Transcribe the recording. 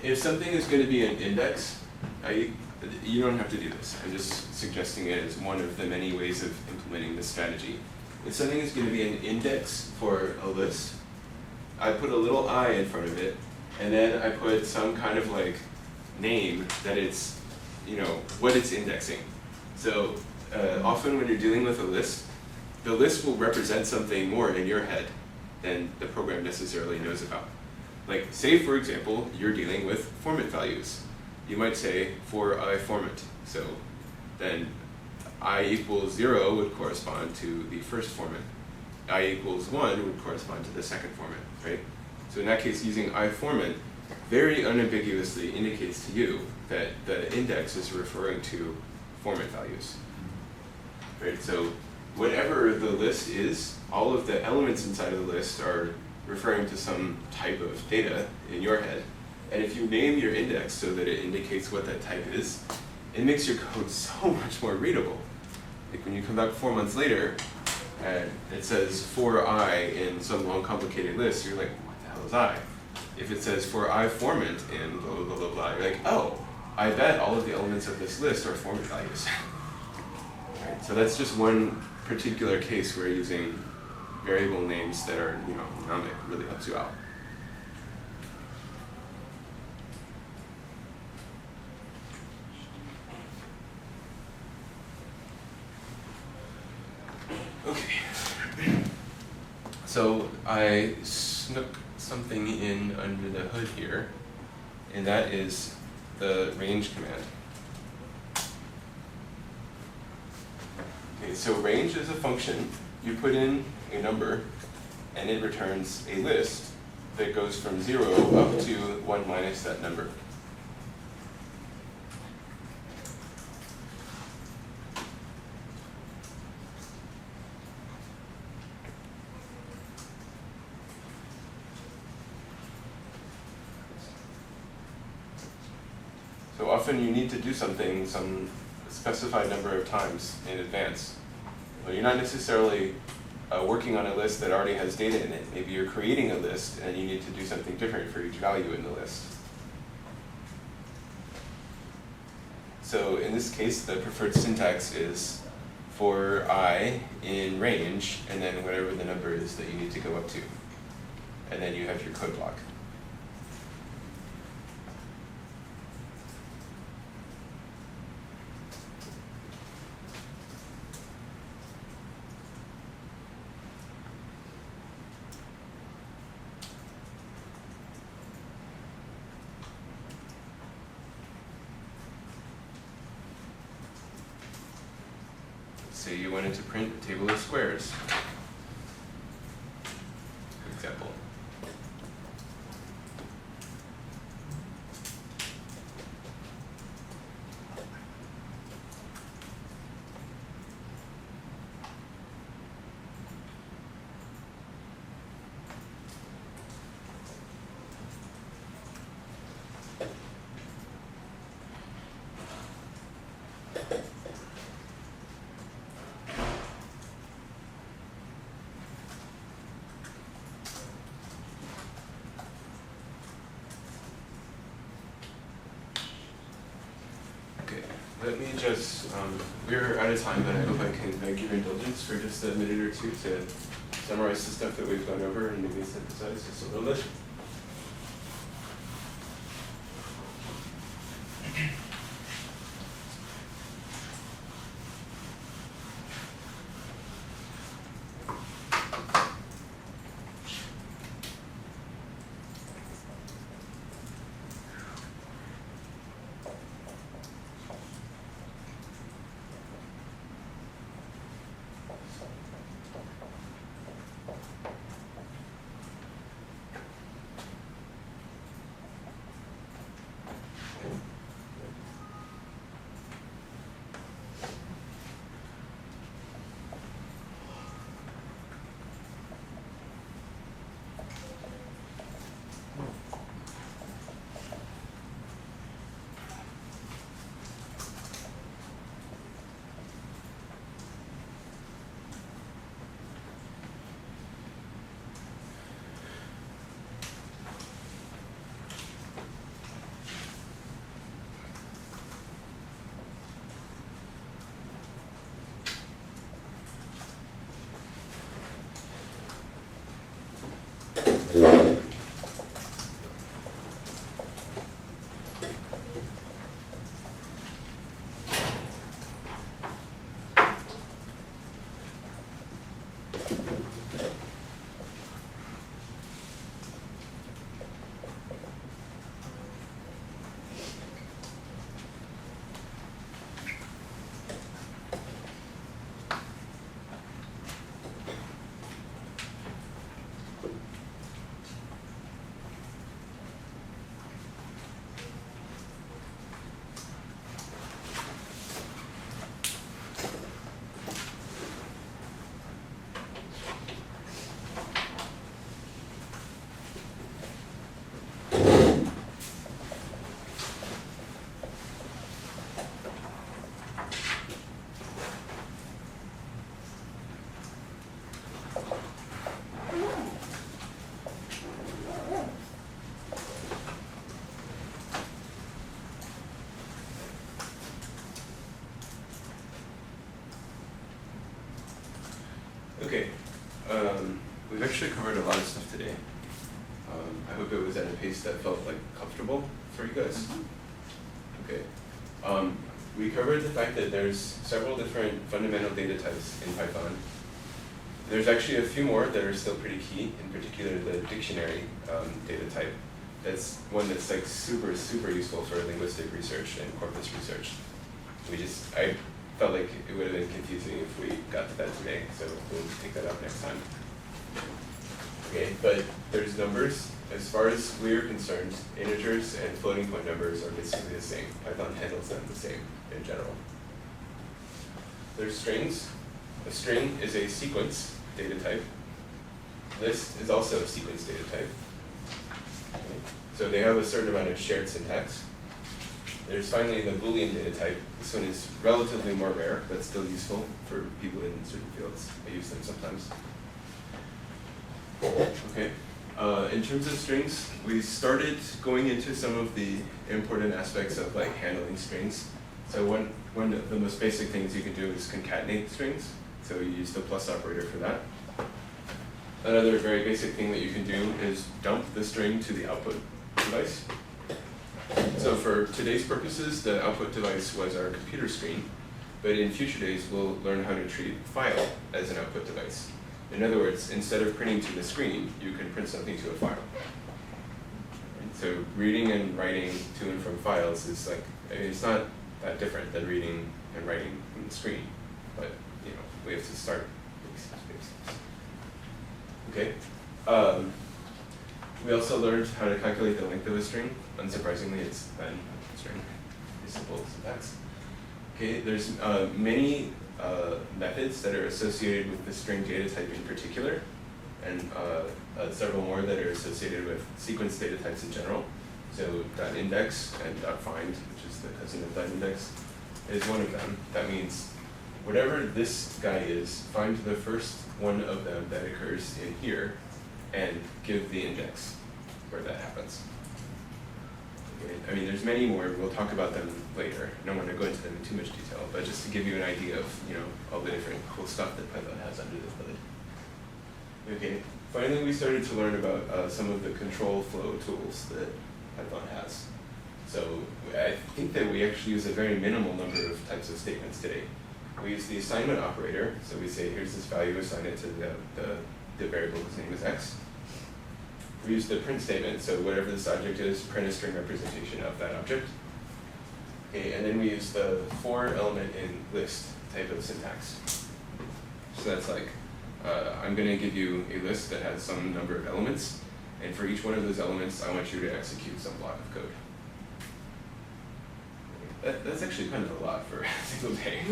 if something is going to be an index, you don't have to do this. I'm just suggesting it as one of the many ways of implementing this strategy. If something is going to be an index for a list, I put a little I in front of it, and then I put some kind of like name that it's, what it's indexing. So often when you're dealing with a list, the list will represent something more in your head than the program necessarily knows about. Like, say for example, you're dealing with formant values. You might say for I formant. So then I equals 0 would correspond to the first formant. I equals 1 would correspond to the second formant, right? So in that case, using I formant very unambiguously indicates to you that the index is referring to formant values, right? So whatever the list is, all of the elements inside of the list are referring to some type of data in your head. And if you name your index so that it indicates what that type is, it makes your code so much more readable. Like when you come back 4 months later and it says for I in some long complicated list, you're like, what the hell is I? If it says for I formant in blah, blah, blah, blah, blah, you're like, oh, I bet all of the elements of this list are formant values. Right? So that's just one particular case where using variable names that are, mnemonic really helps you out. Okay. So I snuck something in under the hood here, and that is the range command. Okay, so range is a function. You put in a number, and it returns a list that goes from 0 up to 1 minus that number. So often you need to do something some specified number of times in advance. Well, you're not necessarily working on a list that already has data in it. Maybe you're creating a list and you need to do something different for each value in the list. So in this case, the preferred syntax is for I in range, and then whatever the number is that you need to go up to. And then you have your code block. Say you wanted to print a table of squares, for example. Let me just, we're out of time, but I hope I can beg your indulgence for just a minute or two to summarize the stuff that we've gone over and maybe synthesize just a little bit. actually covered a lot of stuff today. I hope it was at a pace that felt like comfortable for you guys. Okay. We covered the fact that there's several different fundamental data types in Python. There's actually a few more that are still pretty key, in particular the dictionary data type. That's one that's like super, super useful for linguistic research and corpus research. I felt like it would have been confusing if we got to that today, so we'll take that up next time. Okay, but there's numbers. As far as we are concerned, integers and floating point numbers are basically the same. Python handles them the same in general. There's strings. A string is a sequence data type. List is also a sequence data type. Okay. So they have a certain amount of shared syntax. There's finally the Boolean data type. This one is relatively more rare, but still useful for people in certain fields. I use them sometimes. Okay. In terms of strings, we started going into some of the important aspects of like handling strings. So one of the most basic things you can do is concatenate strings. So you use the plus operator for that. Another very basic thing that you can do is dump the string to the output device. So for today's purposes, the output device was our computer screen, but in future days, we'll learn how to treat file as an output device. In other words, instead of printing to the screen, you can print something to a file. So reading and writing to and from files is like, it's not that different than reading and writing from the screen, but we have to start basics. Okay. We also learned how to calculate the length of a string. Unsurprisingly, it's then string. Pretty simple syntax. Okay, there's many methods that are associated with the string data type in particular, and several more that are associated with sequence data types in general. So .index and .find, which is the cousin of .index, is one of them. That means whatever this guy is, find the first one of them that occurs in here, and give the index where that happens. Okay. I mean, there's many more. We'll talk about them later. I don't want to go into them in too much detail, but just to give you an idea of all the different cool stuff that Python has under the hood. Okay. Finally, we started to learn about some of the control flow tools that Python has. So I think that we actually use a very minimal number of types of statements today. We use the assignment operator. So we say, here's this value, assign it to the variable whose name is x. We use the print statement, so whatever this object is, print a string representation of that object. Okay, and then we use the for element in list type of syntax. So that's like, I'm going to give you a list that has some number of elements, and for each one of those elements, I want you to execute some block of code. That's actually kind of a lot for a single day.